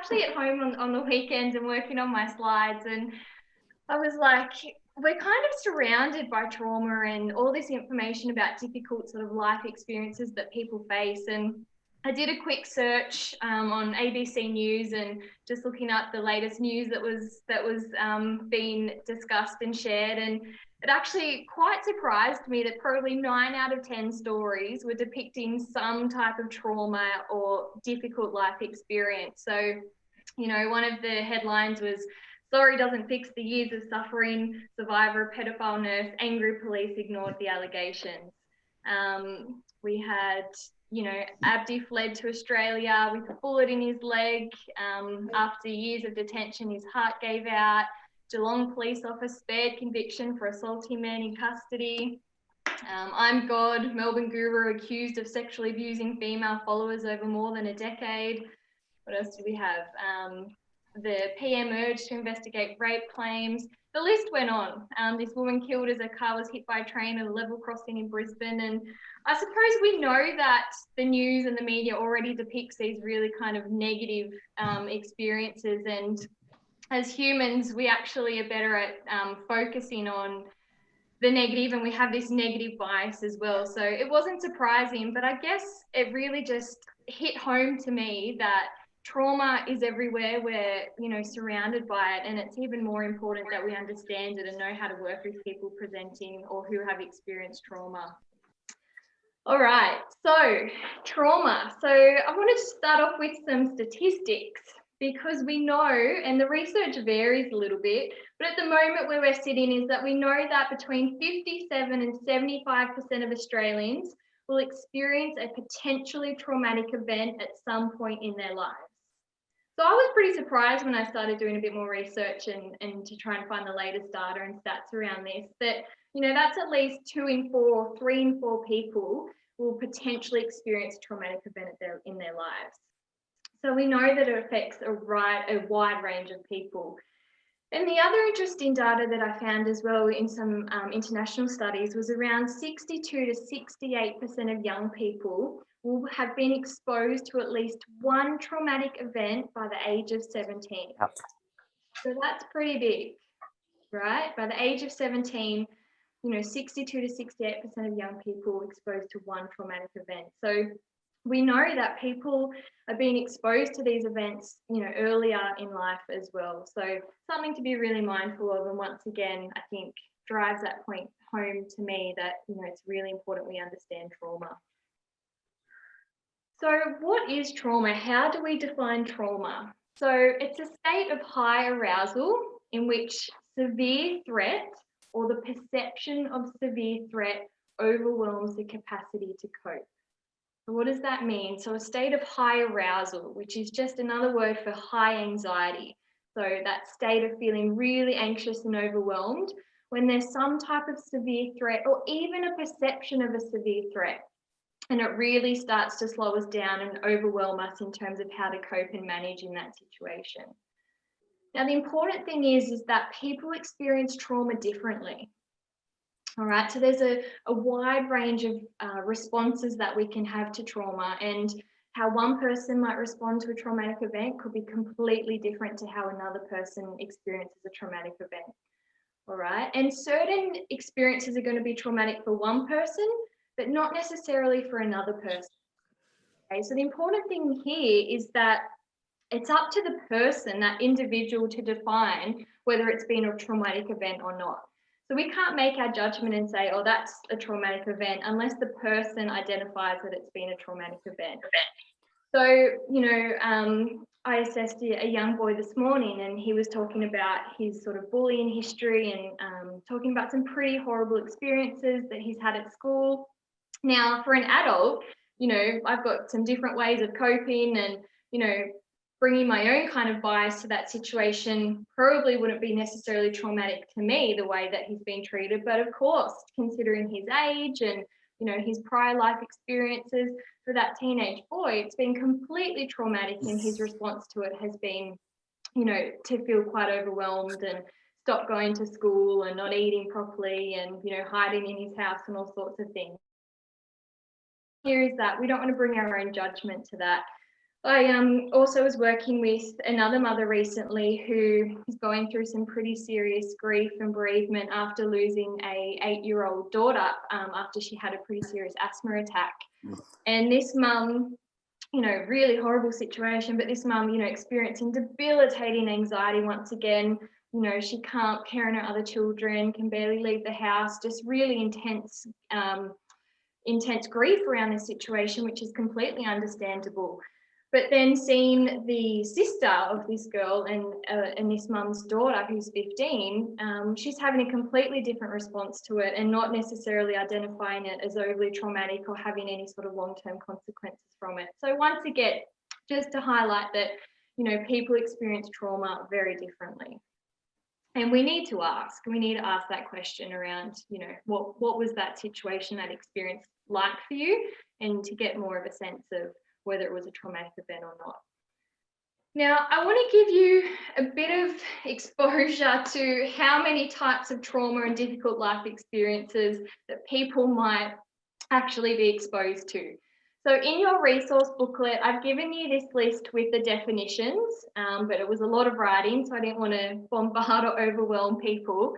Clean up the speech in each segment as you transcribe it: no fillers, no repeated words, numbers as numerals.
actually at home on the weekends and working on my slides, and I was like, we're kind of surrounded by trauma and all this information about difficult sort of life experiences that people face. And I did a quick search on ABC News and just looking up the latest news that was being discussed and shared. And it actually quite surprised me that probably 9 out of 10 stories were depicting some type of trauma or difficult life experience. So, one of the headlines was, "Sorry doesn't fix the years of suffering. Survivor, pedophile nurse, angry police ignored the allegations." We had, Abdi fled to Australia with a bullet in his leg. After years of detention, his heart gave out. Geelong police officer spared conviction for assaulting man in custody. I'm God, Melbourne guru accused of sexually abusing female followers over more than a decade. What else do we have? The PM urged to investigate rape claims. The list went on. This woman killed as her car was hit by a train at a level crossing in Brisbane. And I suppose we know that the news and the media already depicts these really kind of negative experiences. And as humans, we actually are better at focusing on the negative, and we have this negative bias as well. So it wasn't surprising, but I guess it really just hit home to me that trauma is everywhere. We're, surrounded by it, and it's even more important that we understand it and know how to work with people presenting or who have experienced trauma. All right, so trauma. So I wanted to start off with some statistics, because we know, and the research varies a little bit, but at the moment where we're sitting is that we know that between 57 and 75% of Australians will experience a potentially traumatic event at some point in their lives. So I was pretty surprised when I started doing a bit more research and to try and find the latest data and stats around this, that, that's at least 2 in 4, 3 in 4 people will potentially experience a traumatic event in their lives. So we know that it affects a wide range of people. And the other interesting data that I found as well in some international studies was around 62 to 68% of young people will have been exposed to at least one traumatic event by the age of 17. Yep. So that's pretty big, right? By the age of 17, 62 to 68% of young people exposed to one traumatic event. So we know that people are being exposed to these events, earlier in life as well. So something to be really mindful of. And once again, I think drives that point home to me that, it's really important we understand trauma. So what is trauma? How do we define trauma? So it's a state of high arousal in which severe threat or the perception of severe threat overwhelms the capacity to cope. So what does that mean? So a state of high arousal, which is just another word for high anxiety. So that state of feeling really anxious and overwhelmed when there's some type of severe threat or even a perception of a severe threat. And it really starts to slow us down and overwhelm us in terms of how to cope and manage in that situation. Now, the important thing is that people experience trauma differently. All right, so there's a wide range of responses that we can have to trauma, and how one person might respond to a traumatic event could be completely different to how another person experiences a traumatic event. All right, and certain experiences are going to be traumatic for one person, but not necessarily for another person. Okay, so the important thing here is that it's up to the person, that individual, to define whether it's been a traumatic event or not. So we can't make our judgment and say, oh, that's a traumatic event, unless the person identifies that it's been a traumatic event. So, I assessed a young boy this morning, and he was talking about his sort of bullying history and talking about some pretty horrible experiences that he's had at school. Now, for an adult, I've got some different ways of coping, and, bringing my own kind of bias to that situation probably wouldn't be necessarily traumatic to me the way that he's been treated. But of course, considering his age and, his prior life experiences, for that teenage boy, it's been completely traumatic, and his response to it has been, to feel quite overwhelmed and stop going to school and not eating properly and, hiding in his house and all sorts of things. Here is that we don't want to bring our own judgment to that. I also was working with another mother recently who is going through some pretty serious grief and bereavement after losing a 8-year-old daughter after she had a pretty serious asthma attack. And this mum, really horrible situation, but this mum, experiencing debilitating anxiety once again. She can't parent her other children, can barely leave the house, just really intense grief around this situation, which is completely understandable. But then seeing the sister of this girl and this mum's daughter, who's 15, she's having a completely different response to it and not necessarily identifying it as overly traumatic or having any sort of long-term consequences from it. So once again, just to highlight that, people experience trauma very differently. And we need to ask that question around, what was that situation, that experience like for you, and to get more of a sense of whether it was a traumatic event or not. Now, I want to give you a bit of exposure to how many types of trauma and difficult life experiences that people might actually be exposed to. So in your resource booklet, I've given you this list with the definitions, but it was a lot of writing, so I didn't want to bombard or overwhelm people.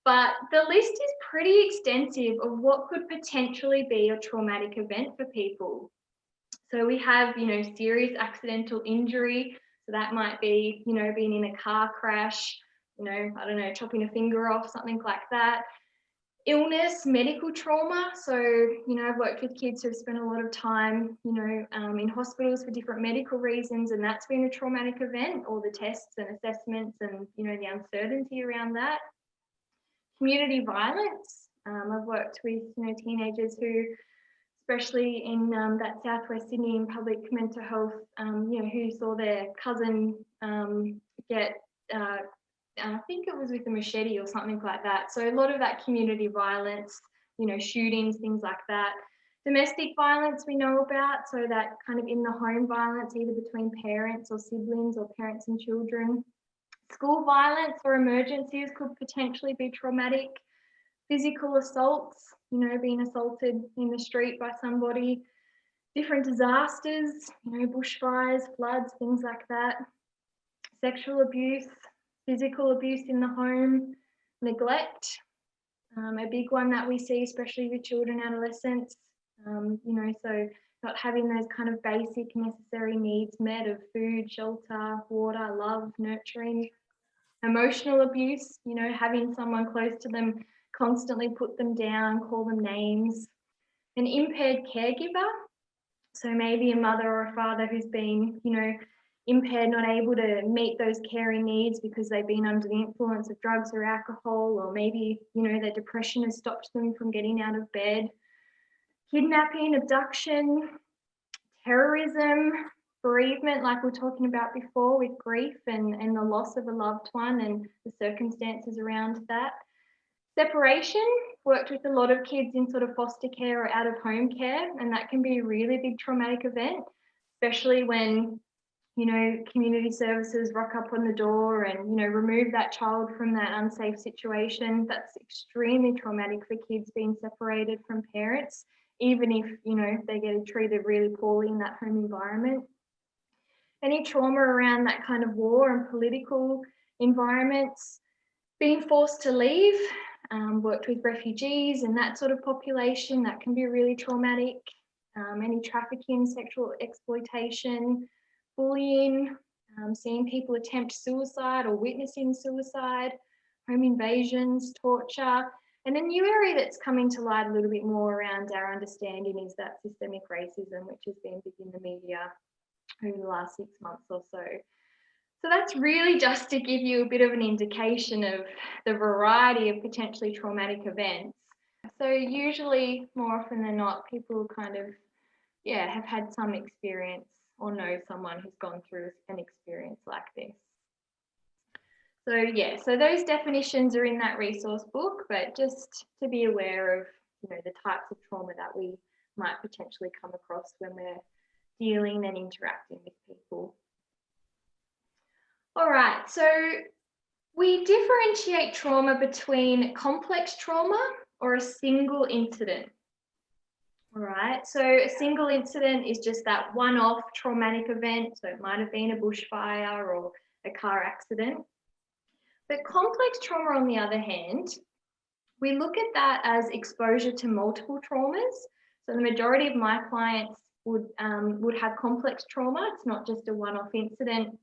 But the list is pretty extensive of what could potentially be a traumatic event for people. So we have, serious accidental injury. So that might be, being in a car crash, chopping a finger off, something like that. Illness, medical trauma. So, I've worked with kids who have spent a lot of time, in hospitals for different medical reasons, and that's been a traumatic event, all the tests and assessments and, the uncertainty around that. Community violence. I've worked with, teenagers who, especially in that Southwest Sydney in public mental health, who saw their cousin get, I think it was with a machete or something like that. So a lot of that community violence, shootings, things like that. Domestic violence we know about, so that kind of in the home violence, either between parents or siblings or parents and children. School violence or emergencies could potentially be traumatic. Physical assaults, being assaulted in the street by somebody, different disasters, bushfires, floods, things like that. Sexual abuse, physical abuse in the home, neglect, a big one that we see, especially with children, adolescents, so not having those kind of basic necessary needs met of food, shelter, water, love, nurturing. Emotional abuse, having someone close to them constantly put them down, call them names. An impaired caregiver, so maybe a mother or a father who's been, impaired, not able to meet those caring needs because they've been under the influence of drugs or alcohol, or maybe, their depression has stopped them from getting out of bed. Kidnapping, abduction, terrorism, bereavement, like we were talking about before with grief and the loss of a loved one and the circumstances around that. Separation, worked with a lot of kids in sort of foster care or out of home care, and that can be a really big traumatic event, especially when, community services rock up on the door and, remove that child from that unsafe situation. That's extremely traumatic for kids being separated from parents, even if, they get treated really poorly in that home environment. Any trauma around that kind of war and political environments, being forced to leave, worked with refugees and that sort of population, that can be really traumatic. Any trafficking, sexual exploitation, bullying, seeing people attempt suicide or witnessing suicide, home invasions, torture. And a new area that's coming to light a little bit more around our understanding is that systemic racism, which has been big in the media over the last 6 months or so. So that's really just to give you a bit of an indication of the variety of potentially traumatic events. So usually, more often than not, people kind of, have had some experience or know someone who's gone through an experience like this. So those definitions are in that resource book, but just to be aware of, the types of trauma that we might potentially come across when we're dealing and interacting with people. All right, so we differentiate trauma between complex trauma or a single incident. All right, so a single incident is just that one-off traumatic event. So it might have been a bushfire or a car accident. But complex trauma, on the other hand, we look at that as exposure to multiple traumas. So the majority of my clients would have complex trauma. It's not just a one-off incident.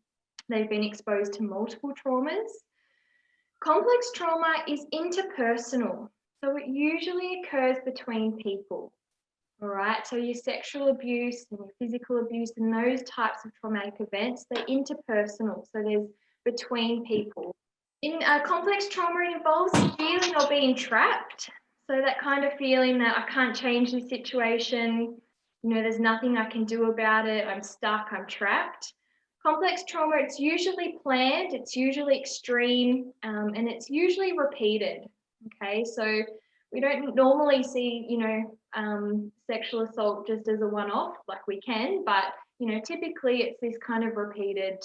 They've been exposed to multiple traumas. Complex trauma is interpersonal. So it usually occurs between people. All right, so your sexual abuse and your physical abuse and those types of traumatic events, they're interpersonal. So there's between people. In complex trauma, it involves feeling or being trapped. So that kind of feeling that I can't change the situation, there's nothing I can do about it, I'm stuck, I'm trapped. Complex trauma, it's usually planned, it's usually extreme, and it's usually repeated. Okay, so we don't normally see, sexual assault just as a one-off, like we can, but, typically it's this kind of repeated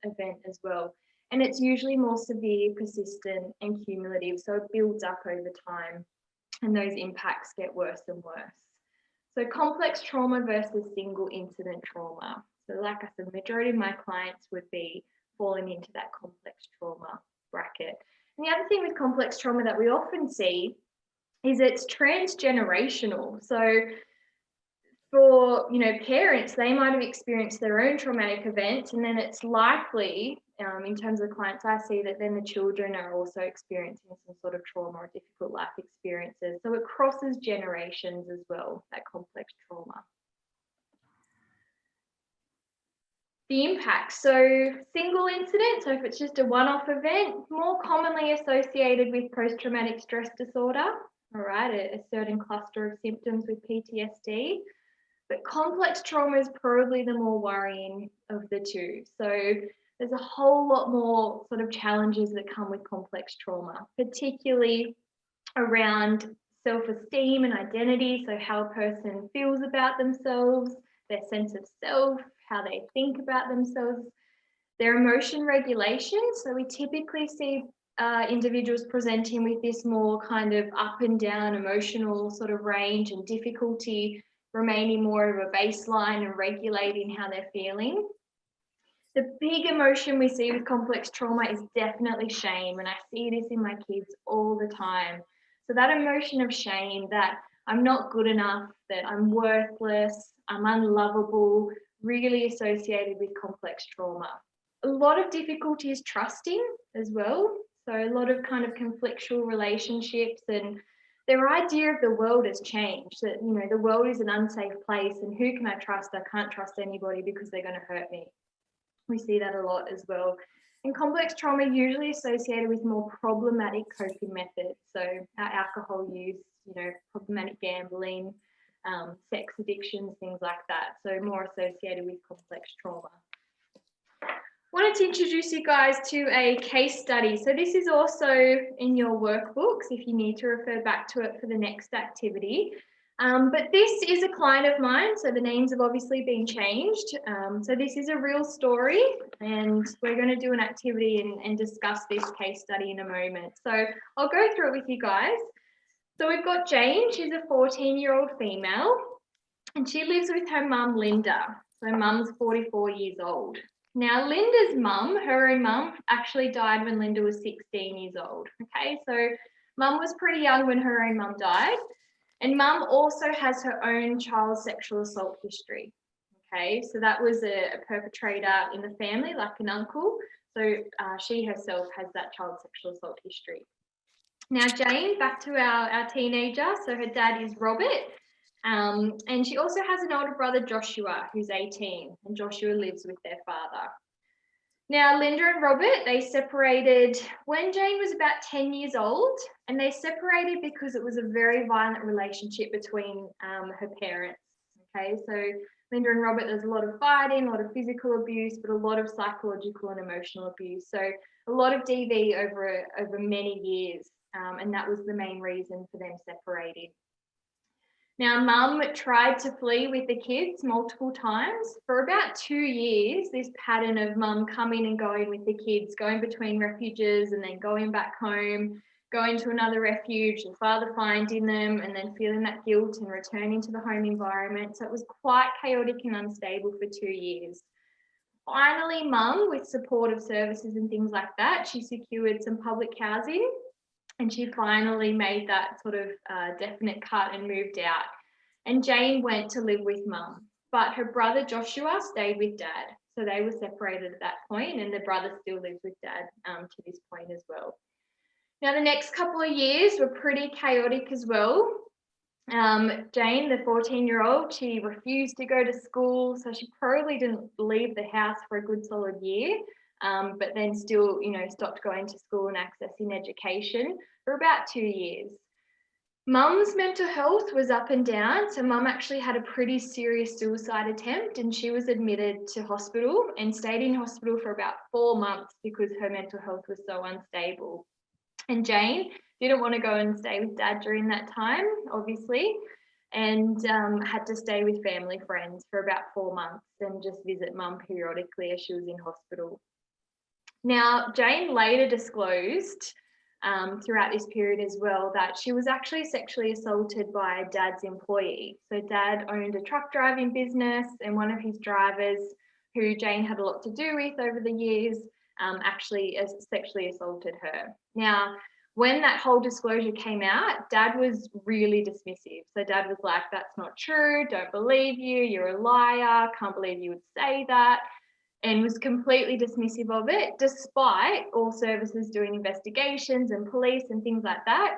event as well. And it's usually more severe, persistent, and cumulative. So it builds up over time and those impacts get worse and worse. So complex trauma versus single incident trauma. So like I said, the majority of my clients would be falling into that complex trauma bracket. And the other thing with complex trauma that we often see is it's transgenerational. So for parents, they might have experienced their own traumatic event, and then it's likely, in terms of the clients I see, that then the children are also experiencing some sort of trauma or difficult life experiences. So it crosses generations as well, that complex trauma. The impact. So single incident, so if it's just a one-off event, more commonly associated with post-traumatic stress disorder, all right, a certain cluster of symptoms with PTSD. But complex trauma is probably the more worrying of the two. So there's a whole lot more sort of challenges that come with complex trauma, particularly around self-esteem and identity. So how a person feels about themselves, their sense of self, how they think about themselves, their emotion regulation. So we typically see individuals presenting with this more kind of up and down emotional sort of range and difficulty remaining more of a baseline and regulating how they're feeling. The big emotion we see with complex trauma is definitely shame, and I see this in my kids all the time. So that emotion of shame, that I'm not good enough, that I'm worthless, I'm unlovable, really associated with complex trauma. A lot of difficulty is trusting as well. So a lot of kind of conflictual relationships, and their idea of the world has changed, that the world is an unsafe place and who can I trust? I can't trust anybody because they're going to hurt me. We see that a lot as well. And complex trauma usually associated with more problematic coping methods. So our alcohol use, problematic gambling, sex addictions, things like that. So more associated with complex trauma. Wanted to introduce you guys to a case study. So this is also in your workbooks if you need to refer back to it for the next activity. But this is a client of mine, so the names have obviously been changed. So this is a real story, and we're going to do an activity and discuss this case study in a moment. So I'll go through it with you guys. So we've got Jane, she's a 14-year-old female, and she lives with her mum, Linda. So mum's 44 years old. Now, Linda's mum, her own mum, actually died when Linda was 16 years old. Okay, so mum was pretty young when her own mum died. And mum also has her own child sexual assault history. Okay, so that was a perpetrator in the family, like an uncle. So she herself has that child sexual assault history. Now, Jane, back to our teenager. So her dad is Robert. And she also has an older brother, Joshua, who's 18, and Joshua lives with their father. Now, Linda and Robert, they separated when Jane was about 10 years old, and they separated because it was a very violent relationship between her parents. Okay, so Linda and Robert, there's a lot of fighting, a lot of physical abuse, but a lot of psychological and emotional abuse. So a lot of DV over many years, and that was the main reason for them separating. Now, mum tried to flee with the kids multiple times. For about 2 years, this pattern of mum coming and going with the kids, going between refuges and then going back home, going to another refuge, the father finding them, and then feeling that guilt and returning to the home environment. So it was quite chaotic and unstable for 2 years. Finally, mum, with supportive services and things like that, she secured some public housing, and she finally made that sort of definite cut and moved out. And Jane went to live with mum, but her brother Joshua stayed with dad. So they were separated at that point, and the brother still lives with dad to this point as well. Now, the next couple of years were pretty chaotic as well. Jane, the 14-year-old, she refused to go to school, so she probably didn't leave the house for a good solid year, but then still, stopped going to school and accessing education for about 2 years. Mum's mental health was up and down, so mum actually had a pretty serious suicide attempt, and she was admitted to hospital and stayed in hospital for about 4 months because her mental health was so unstable. And Jane didn't want to go and stay with dad during that time, obviously, and had to stay with family friends for about 4 months and just visit mum periodically as she was in hospital. Now, Jane later disclosed throughout this period as well that she was actually sexually assaulted by dad's employee. So dad owned a truck driving business, and one of his drivers, who Jane had a lot to do with over the years, actually sexually assaulted her. Now, when that whole disclosure came out, dad was really dismissive. So dad was like, "That's not true, don't believe you, you're a liar, can't believe you would say that," and was completely dismissive of it, despite all services doing investigations and police and things like that,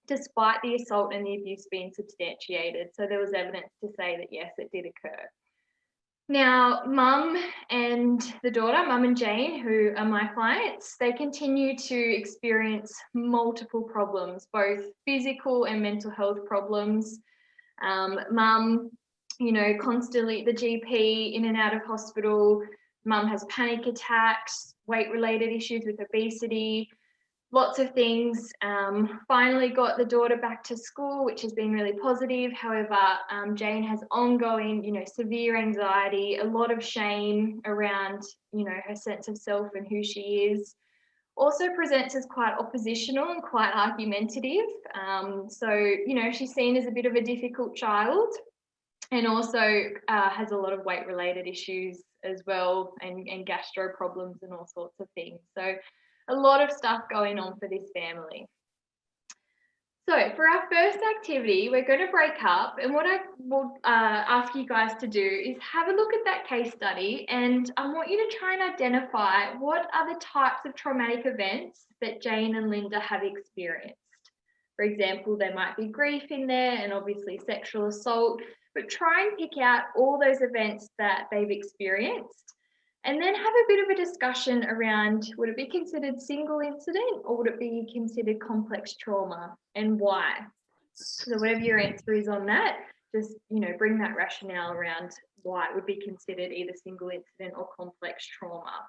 despite the assault and the abuse being substantiated. So there was evidence to say that, yes, it did occur. Now, mum and the daughter, mum and Jane, who are my clients, they continue to experience multiple problems, both physical and mental health problems. Mum, constantly at the GP, in and out of hospital. Mum has panic attacks, weight-related issues with obesity, lots of things. Finally got the daughter back to school, which has been really positive. However, Jane has ongoing, severe anxiety, a lot of shame around, her sense of self and who she is. Also presents as quite oppositional and quite argumentative. So, she's seen as a bit of a difficult child, and also has a lot of weight-related issues as well, and gastro problems and all sorts of things. So a lot of stuff going on for this family. So for our first activity, we're going to break up, and what I will ask you guys to do is have a look at that case study, and I want you to try and identify what are the types of traumatic events that Jane and Linda have experienced. For example, there might be grief in there and obviously sexual assault, but try and pick out all those events that they've experienced, and then have a bit of a discussion around, would it be considered single incident or would it be considered complex trauma, and why? So whatever your answer is on that, just, bring that rationale around why it would be considered either single incident or complex trauma.